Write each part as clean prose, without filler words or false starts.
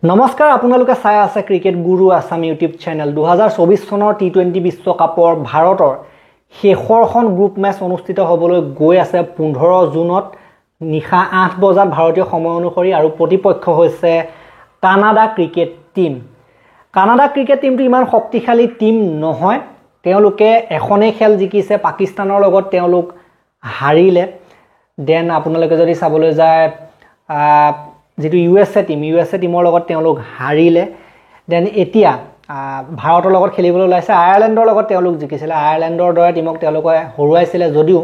নমস্কাৰ আপোনালোকে চাই আছে ক্ৰিকেট গুৰু আছাম ইউটিউব চেনেল 2024 চনৰ টি20 বিশ্বকাপৰ ভাৰতৰ শেষৰখন গ্ৰুপ মেচ অনুষ্ঠিত হ'বলৈ গৈ আছে 15 জুনত নিশা 8 বজাত ভাৰতীয় সময় অনুসৰি আৰু প্ৰতিপক্ষ হৈছে Canada cricket team. Canada cricket টিমটো ইমান শক্তিশালী টিম নহয়, তেওঁলোকে এখনেই খেল জিকিছে, পাকিস্তানৰ লগত তেওঁলোক হাৰিলে। দেন আপোনালোকে যদি চাবলৈ যায় যেটো ইউএসএ টিমৰ লগত তেওঁলোক হাৰিলে। দেন এতিয়া ভাৰতৰ লগত খেলিবলৈ ওলাইছে, আয়াৰলেণ্ডৰ লগত তেওঁলোক জিকিছিলে, আয়াৰলেণ্ডৰ দৰে টিমক তেওঁলোকে হৰুৱাইছিলে যদিও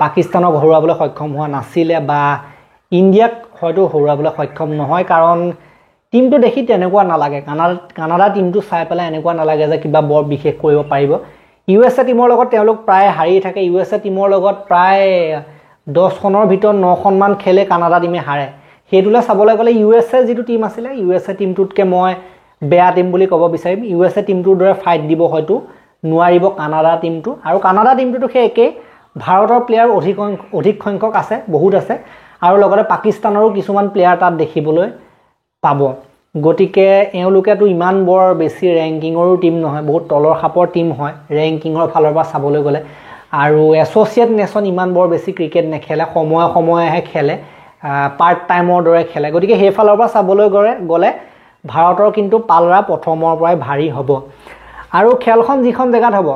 পাকিস্তানক হৰুৱাবলৈ সক্ষম হোৱা নাছিলে বা ইণ্ডিয়াক হয়তো হৰুৱাবলৈ সক্ষম নহয়, কাৰণ টিমটো দেখি তেনেকুৱা নালাগে। কানাডা টিমটো চাই পেলাই এনেকুৱা নালাগে যে কিবা বৰ বিশেষ কৰিব পাৰিব। ইউএসএ টিমৰ লগত তেওঁলোক প্ৰায় হাৰি থাকে, ইউএসএ টিমৰ লগত প্ৰায় 10খনৰ ভিতৰত 9খনমান খেলে কানাডা টিমে হাৰে। সেইটোলে চাবলৈ গ'লে ইউএসএ যেটো টিম আছিলে, ইউএসএ টিমটোতকে মই বেয়া টিম বুলি ক'ব বিচাৰিম। ইউএসএ টিমটোৰ দৰে ফাইট দিব হয়তো নোৱাৰিব কানাডা টিমটো, আৰু কানাডা টিমটোতো সেই একেই, ভাৰতৰ প্লেয়াৰ অধিক সংখ্যক আছে, বহুত আছে, আৰু লগতে পাকিস্তানৰো কিছুমান প্লেয়াৰ তাত দেখিবলৈ পাব। গতিকে এওঁলোকেতো ইমান বৰ বেছি ৰেংকিঙৰো টিম নহয়, বহুত তলৰ খাপৰ টিম হয় ৰেংকিঙৰ ফালৰ পৰা চাবলৈ গ'লে, আৰু এছ'চিয়েট নেশ্যন ইমান বৰ বেছি ক্ৰিকেট নেখেলে, সময়েহে খেলে, পাৰ্ট টাইমৰ দৰে খেলে। গতিকে সেইফালৰ পৰা চাবলৈ গ'লে ভাৰতৰ কিন্তু পালৰা প্ৰথমৰ পৰাই ভাৰী হ'ব। আৰু খেলখন যিখন জেগাত হ'ব,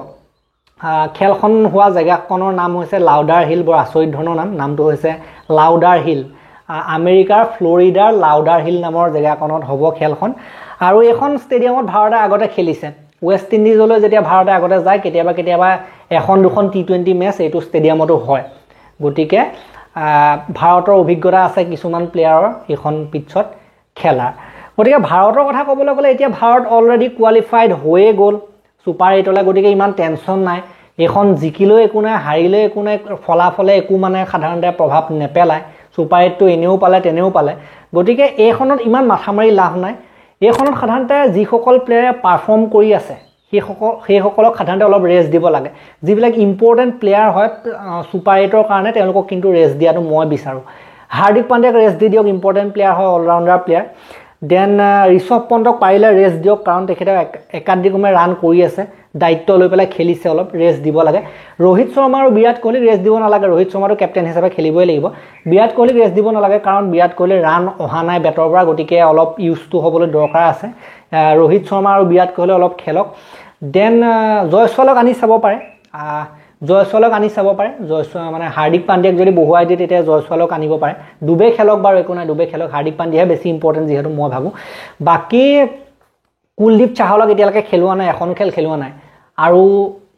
খেলখন হোৱা জেগাখনৰ নাম হৈছে লাউডাৰ হিল। বৰ আচৰিত ধৰণৰ নামটো হৈছে লাউডাৰ হিল, আমেৰিকাৰ ফ্লৰিডাৰ লাউডাৰ হিল নামৰ জেগাখনত হ'ব খেলখন। আৰু এইখন ষ্টেডিয়ামত ভাৰতে আগতে খেলিছে, ৱেষ্ট ইণ্ডিজলৈ যেতিয়া ভাৰতে আগতে যায় কেতিয়াবা এখন দুখন টি20 মেচ এইটো ষ্টেডিয়ামতো হয়। গতিকে ভাৰতৰ অভিজ্ঞতা আছে কিছুমান প্লেয়াৰৰ এইখন পিটছত খেলাৰ। গতিকে ভাৰতৰ কথা ক'বলৈ গ'লে এতিয়া ভাৰত অলৰেডি কোৱালিফাইড হৈয়ে গ'ল ছুপাৰ 8লৈ, গতিকে ইমান টেনশ্যন নাই। এইখন জিকিলেও একো নাই, হাৰিলেও একো নাই, ফলাফলে একো মানে সাধাৰণতে প্ৰভাৱ নেপেলায়। ছুপাৰ 8টো এনেও পালে তেনেও পালে, গতিকে এইখনত ইমান মাথা মাৰি লাভ নাই। এইখনত সাধাৰণতে যিসকল প্লেয়াৰে পাৰফৰ্ম কৰি আছে সেইসকলক সাধাৰণতে অলপ ৰেষ্ট দিব লাগে। যিবিলাক ইম্পৰ্টেণ্ট প্লেয়াৰ হয় ছুপাৰ 8ৰ কাৰণে তেওঁলোকক কিন্তু ৰেষ্ট দিয়াটো মই বিচাৰোঁ। হাৰ্দিক পাণ্ডিয়াক ৰেষ্ট দি দিয়ক, ইম্পৰ্টেণ্ট প্লেয়াৰ হয়, অলৰাউণ্ডাৰ প্লেয়াৰ। দেন ঋষভ পন্তক পাৰিলে ৰেষ্ট দিয়ক, কাৰণ তেখেতে একাধিক্ৰমে ৰান কৰি আছে, দায়িত্ব লৈ পেলাই খেলিছে, অলপ ৰেষ্ট দিব লাগে। ৰোহিত শৰ্মা আৰু বিৰাট কোহলিক ৰেষ্ট দিব নালাগে, ৰোহিত শৰ্মাটো কেপ্টেইন হিচাপে খেলিবই লাগিব। বিৰাট কোহলিক ৰেষ্ট দিব নালাগে, কাৰণ বিৰাট কোহলিৰ ৰান অহা নাই বেটৰ পৰা, গতিকে অলপ ইউজটো হ'বলৈ দৰকাৰ আছে। ৰোহিত শৰ্মা আৰু বিৰাট কোহলি অলপ খেলক। দেন জয়ছোৱালক আনি চাব পাৰে, জয়ছোৱাল মানে হাৰ্দিক পাণ্ডিয়াক যদি বহুৱাই দিয়ে তেতিয়া জয়ছোৱালক আনিব পাৰে। ডুবে খেলক বাৰু, একো নাই, ডুবে খেলক, হাৰ্দিক পাণ্ডিয়াহে বেছি ইম্পৰ্টেণ্ট যিহেতু মই ভাবোঁ। বাকী কুলদীপ চাহলক এতিয়ালৈকে খেলোৱা নাই, এখন খেল খেলোৱা নাই, আৰু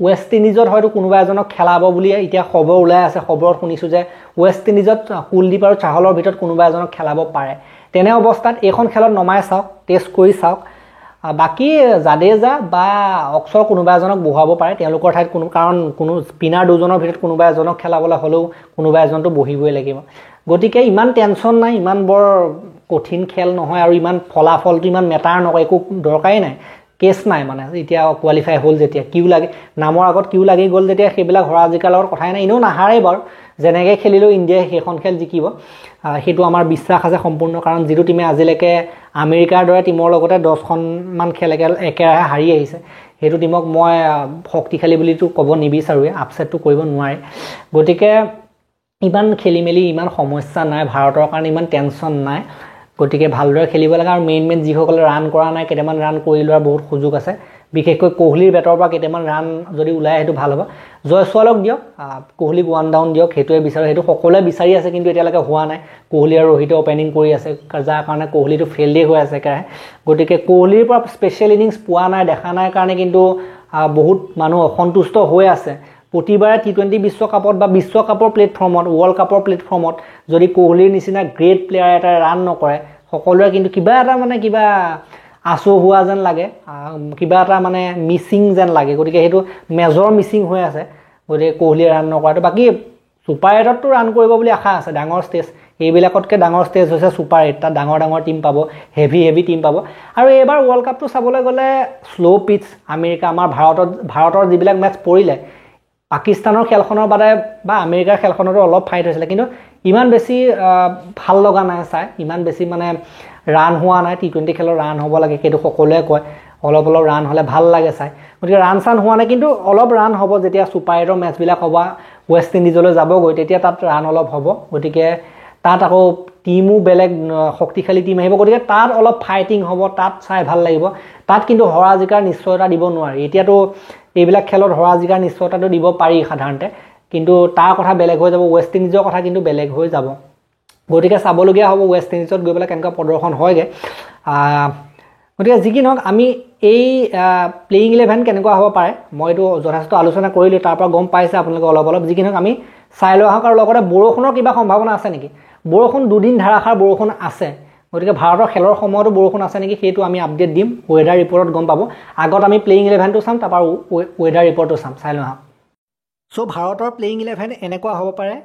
ৱেষ্ট ইণ্ডিজত হয়তো কোনোবা এজনক খেলাব বুলি এতিয়া খবৰ ওলাই আছে। খবৰত শুনিছোঁ যে ৱেষ্ট ইণ্ডিজত কুলদীপ আৰু চাহলৰ ভিতৰত কোনোবা এজনক খেলাব পাৰে। তেনে অৱস্থাত এইখন খেলত নমাই চাওক, টেষ্ট কৰি চাওক। বাকী জাদেজা বা অক্সৰ কোনোবা এজনক বহাব পাৰে তেওঁলোকৰ ঠাইত, কাৰণ কোনো স্পিনাৰ দুজনৰ ভিতৰত কোনোবা এজনক খেলাবলৈ হ'লেও কোনোবা এজনটো বহিবই লাগিব। গতিকে ইমান টেনশ্যন নাই, ইমান বৰ কঠিন খেল নহয়, আৰু ইমান ফলাফলটো ইমান মেটাৰ নকৰে, একো দৰকাৰেই নাই, কেছ নাই। মানে এতিয়া কোৱালিফাই হ'ল যেতিয়া, কিউ লাগে, নামৰ আগত কিউ লাগি গ'ল যেতিয়া, সেইবিলাক হৰা জিকাৰ লগত কথাই নাই। এনেও নাহাৰেই বাৰু, যেনেকৈ খেলিলেও ইণ্ডিয়াই সেইখন খেল জিকিব, সেইটো আমাৰ বিশ্বাস আছে সম্পূৰ্ণ। কাৰণ যিটো টিমে আজিলৈকে আমেৰিকাৰ দৰে টিমৰ লগতে 10খনমান খেল একেৰাহে হাৰি আহিছে, সেইটো টিমক মই শক্তিশালী বুলিতো ক'ব নিবিচাৰোঁৱে, আপছেটটো কৰিব নোৱাৰে। গতিকে ইমান খেলি মেলি ইমান সমস্যা নাই ভাৰতৰ কাৰণে, ইমান টেনশ্যন নাই। গতিকে ভালদৰে খেলিব লাগে, আৰু মেইন যিসকলে ৰান কৰা নাই কেইটামান ৰান কৰি লোৱাৰ বহুত সুযোগ আছে, বিশেষকৈ কোহলিৰ বেটৰ পৰা কেইটামান ৰান যদি ওলাই সেইটো ভাল হ'ব। জয়ছোৱালক দিয়ক, কোহলিক 1 ডাউন দিয়ক, সেইটোৱে বিচাৰোঁ, সেইটো সকলোৱে বিচাৰি আছে, কিন্তু এতিয়ালৈকে হোৱা নাই। কোহলি আৰু ৰোহিতে অপেনিং কৰি আছে, যাৰ কাৰণে কোহলিটো ফেইলেই হৈ আছে একেৰাহে। গতিকে কোহলিৰ পৰা স্পেচিয়েল ইনিংছ পোৱা নাই, দেখা নাই কাৰণে কিন্তু বহুত মানুহ অসন্তুষ্ট হৈ আছে। প্ৰতিবাৰে টি20 বিশ্বকাপত বা বিশ্বকাপৰ প্লেটফৰ্মত, ৱৰ্ল্ড কাপৰ প্লেটফৰ্মত যদি কোহলিৰ নিচিনা গ্ৰেট প্লেয়াৰ এটাই ৰান নকৰে, সকলোৰে কিন্তু কিবা এটা মানে কিবা আচু হোৱা যেন লাগে, কিবা এটা মানে মিচিং যেন লাগে। গতিকে সেইটো মেজৰ মিচিং হৈ আছে, গতিকে কোহলিয়ে ৰান নকৰাটো। বাকী ছুপাৰ 8ততো ৰান কৰিব বুলি আশা আছে, ডাঙৰ ষ্টেজ, এইবিলাকতকৈ ডাঙৰ ষ্টেজ হৈছে ছুপাৰ 8, তাত ডাঙৰ টিম পাব, হেভি টিম পাব। আৰু এইবাৰ ৱৰ্ল্ড কাপটো চাবলৈ গ'লে শ্ল' পিটছ, আমেৰিকা, আমাৰ ভাৰতৰ যিবিলাক মেচ পৰিলে, পাকিস্তানৰ খেলখনৰ বাদে বা আমেৰিকাৰ খেলখনতো অলপ ফাইট হৈছিলে, কিন্তু ইমান বেছি ভাল লগা নাই চাই, ইমান বেছি মানে ৰান হোৱা নাই টি20 খেলৰ ৰান হ'ব লাগে সেইটো সকলোৱে কয় অলপ ৰান হ'লে ভাল লাগে চাই গতিকে ৰান চান হোৱা নাই কিন্তু অলপ ৰান হ'ব যেতিয়া ছুপাৰ 8ৰ মেচবিলাক হ'ব ৱেষ্ট ইণ্ডিজলৈ যাবগৈ তেতিয়া তাত ৰান অলপ হ'ব গতিকে তাত আকৌ টিমো বেলেগ শক্তিশালী টিম আহিব গতিকে তাত অলপ ফাইটিং হ'ব তাত চাই ভাল লাগিব তাত কিন্তু হৰা জিকাৰ নিশ্চয়তা দিব নোৱাৰি এতিয়াতো এইবিলাক খেলত হৰা জিকাৰ নিশ্চয়তাটো দিব পাৰি সাধাৰণতে কিন্তু তাৰ কথা বেলেগ হৈ যাব ৱেষ্ট ইণ্ডিজৰ কথা কিন্তু বেলেগ হৈ যাব গতিকে চাবলগীয়া হ'ব ৱেষ্ট ইণ্ডিজত গৈ পেলাই কেনেকুৱা প্ৰদৰ্শন হয়গৈ গতিকে যি কি নহওক আমি এই প্লেয়িং 11 কেনেকুৱা হ'ব পাৰে মই এইটো যথেষ্ট আলোচনা কৰিলোঁ তাৰ পৰা গম পাইছে আপোনালোকে অলপ যি কি নহওক আমি চাই লৈ আহক আৰু লগতে বৰষুণৰ কিবা সম্ভাৱনা আছে নেকি বৰষুণ দুদিন ধাৰাসাৰ বৰষুণ আছে গতিকে ভাৰতৰ খেলৰ সময়তো বৰষুণ আছে নেকি সেইটো আমি আপডেট দিম ৱেডাৰ ৰিপৰ্টত গম পাব আগত আমি প্লেয়িং 11টো চাম তাৰপৰা ৱেডাৰ ৰিপৰ্টটো চাম চাই লৈ আহক চ' ভাৰতৰ প্লেয়িং 11 এনেকুৱা হ'ব পাৰে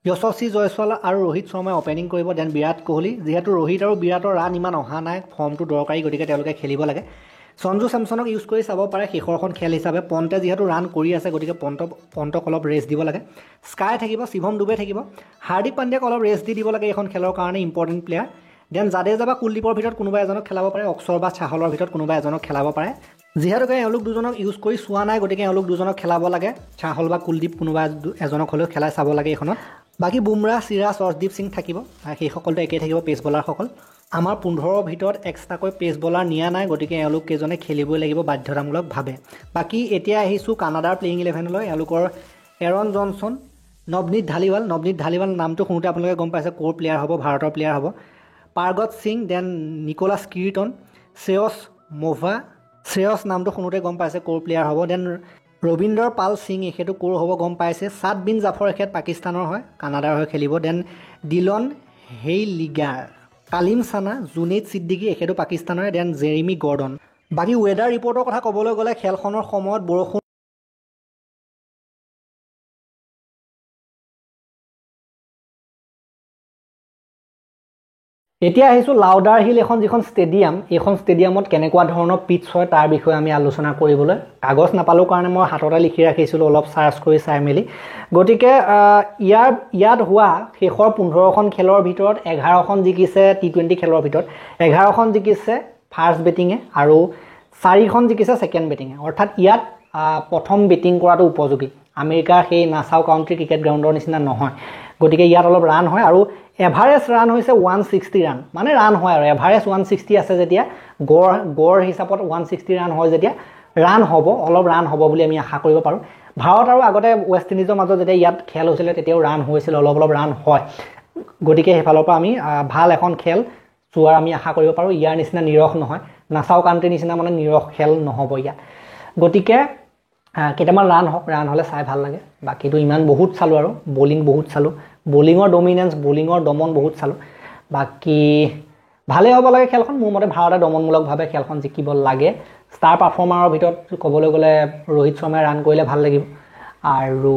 যশস্বী জয়ছোৱাল আৰু ৰোহিত শৰ্মাই অপেনিং কৰিব দেন বিৰাট কোহলি যিহেতু ৰোহিত আৰু বিৰাটৰ ৰান ইমান অহা নাই ফৰ্মটো দৰকাৰী গতিকে তেওঁলোকে খেলিব লাগে সঞ্জু চেমছনক ইউজ কৰি চাব পাৰে শেষৰখন খেল হিচাপে পণ্টে যিহেতু ৰান কৰি আছে গতিকে পণ্টক অলপ ৰেষ্ট দিব লাগে স্কাই থাকিব শিৱম ডুবে থাকিব হাৰ্দিক পাণ্ডিয়াক অলপ ৰেষ্ট দিব লাগে এখন খেলৰ কাৰণে ইম্পৰ্টেণ্ট প্লেয়াৰ দেন জাদেজা বা কুলদীপৰ ভিতৰত কোনোবা এজনক খেলাব পাৰে অক্ষৰ বা চাহলৰ ভিতৰত কোনোবা এজনক খেলাব পাৰে যিহেতুকে এওঁলোক দুজনক ইউজ কৰি চোৱা নাই গতিকে এওঁলোক দুজনক খেলাব লাগে চাহল বা কুলদীপ কোনোবা এজনক হ'লেও খেলাই চাব লাগে এইখনত বাকী বুমৰাহ চিৰাজ অৰ্শদীপ সিং থাকিব সেইসকলটো একেই থাকিব পেচ বলাৰসকল আমাৰ 15ৰ ভিতৰত এক্সট্ৰাকৈ পেচ বলাৰ নিয়া নাই গতিকে এওঁলোক কেইজনে খেলিবই লাগিব বাধ্যতামূলকভাৱে বাকী এতিয়া আহিছোঁ কানাডাৰ প্লেয়িং 11লৈ এওঁলোকৰ এৰন জনছন নৱনীত ধালিৱাল নামটো শুনোতে আপোনালোকে গম পাইছে ক'ৰ প্লেয়াৰ হ'ব ভাৰতৰ প্লেয়াৰ হ'ব Pargat Singh then Nicholas Kirton Shreyas নামটো শুনোতে গম পাইছে ক'ৰ প্লেয়াৰ হ'ব দেন ৰবীন্দ্ৰ পাল সিং এখেতো ক'ৰ হ'ব গম পাইছে ছাদ বিন জাফৰ এখেত পাকিস্তানৰ হয় কানাডাৰ হৈ খেলিব দেন ডিলন হেইলিগাৰ কালিম চানা Junaid Siddiqui এখেতো পাকিস্তানৰে then Jeremy Gordon বাকী ৱেডাৰ ৰিপৰ্টৰ কথা ক'বলৈ গ'লে খেলখনৰ সময়ত বৰষুণ এতিয়া আহিছোঁ লাউডাৰ হিল এখন যিখন ষ্টেডিয়াম এইখন ষ্টেডিয়ামত কেনেকুৱা ধৰণৰ পিটছ হয় তাৰ বিষয়ে আমি আলোচনা কৰিবলৈ কাগজ নাপালোঁ কাৰণে মই হাততে লিখি ৰাখিছিলোঁ অলপ চাৰ্চ কৰি চাই মেলি গতিকে ইয়াত হোৱা শেষৰ 15খন খেলৰ ভিতৰত 11খন জিকিছে টি20 খেলৰ ভিতৰত 11খন জিকিছে ফাৰ্ষ্ট বেটিঙে আৰু 4খন জিকিছে ছেকেণ্ড বেটিঙে অৰ্থাৎ ইয়াত প্ৰথম বেটিং কৰাটো উপযোগী আমেৰিকাৰ সেই নাছাও কাউণ্ট্ৰি ক্ৰিকেট গ্ৰাউণ্ডৰ নিচিনা নহয় গতিকে ইয়াত অলপ ৰান হয় আৰু এভাৰেজ ৰান হৈছে 160 ৰান মানে ৰান হয় আৰু এভাৰেজ 160 আছে যেতিয়া গড় হিচাপত 160 ৰান হয় যেতিয়া ৰান হ'ব অলপ ৰান হ'ব বুলি আমি আশা কৰিব পাৰোঁ ভাৰত আৰু আগতে ৱেষ্ট ইণ্ডিজৰ মাজত যেতিয়া ইয়াত খেল হৈছিলে তেতিয়াও ৰান হৈছিল অলপ ৰান হয় গতিকে সেইফালৰ পৰা আমি ভাল এখন খেল চোৱাৰ আমি আশা কৰিব পাৰোঁ ইয়াৰ নিচিনা নিৰখ নহয় নাছাও কাণ্ট্ৰিৰ নিচিনা মানে নিৰখ খেল নহ'ব ইয়াত গতিকে কেইটামান ৰান হ'লে চাই ভাল লাগে বাকীটো ইমান বহুত চালোঁ আৰু বলিং বহুত চালোঁ বলিঙৰ ডমিনেঞ্চ বলিঙৰ দমন বহুত চালোঁ বাকী ভালেই হ'ব লাগে খেলখন মোৰ মতে ভাৰতে দমনমূলকভাৱে খেলখন জিকিব লাগে ষ্টাৰ পাৰফৰ্মাৰৰ ভিতৰত ক'বলৈ গ'লে ৰোহিত শৰ্মাই ৰান কৰিলে ভাল লাগিব আৰু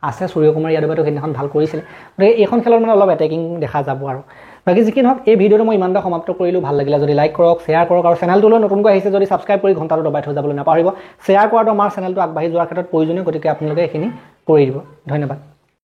আছে সূৰ্যকুমাৰ যাদৱেতো সেইদিনাখন ভাল কৰিছিলে গতিকে এইখন খেলত মানে অলপ এটেকিং দেখা যাব আৰু বাকী যি কি নহওক এই ভিডিঅ'টো মই ইমানটা সমাপ্ত কৰিলোঁ ভাল লাগিলে যদি লাইক কৰক শ্বেয়াৰ কৰক আৰু চেনেলটোলৈ নতুনকৈ আহিছে যদি ছাবস্ক্ৰাইব কৰি ঘণ্টাটো দবাই থৈ যাবলৈ নাপাহৰিব শ্বেয়াৰ কৰাটো আমাৰ চেনেলটো আগবাঢ়ি যোৱাৰ ক্ষেত্ৰত প্ৰয়োজনীয় গতিকে আপোনালোকে এইখিনি কৰি দিব ধন্যবাদ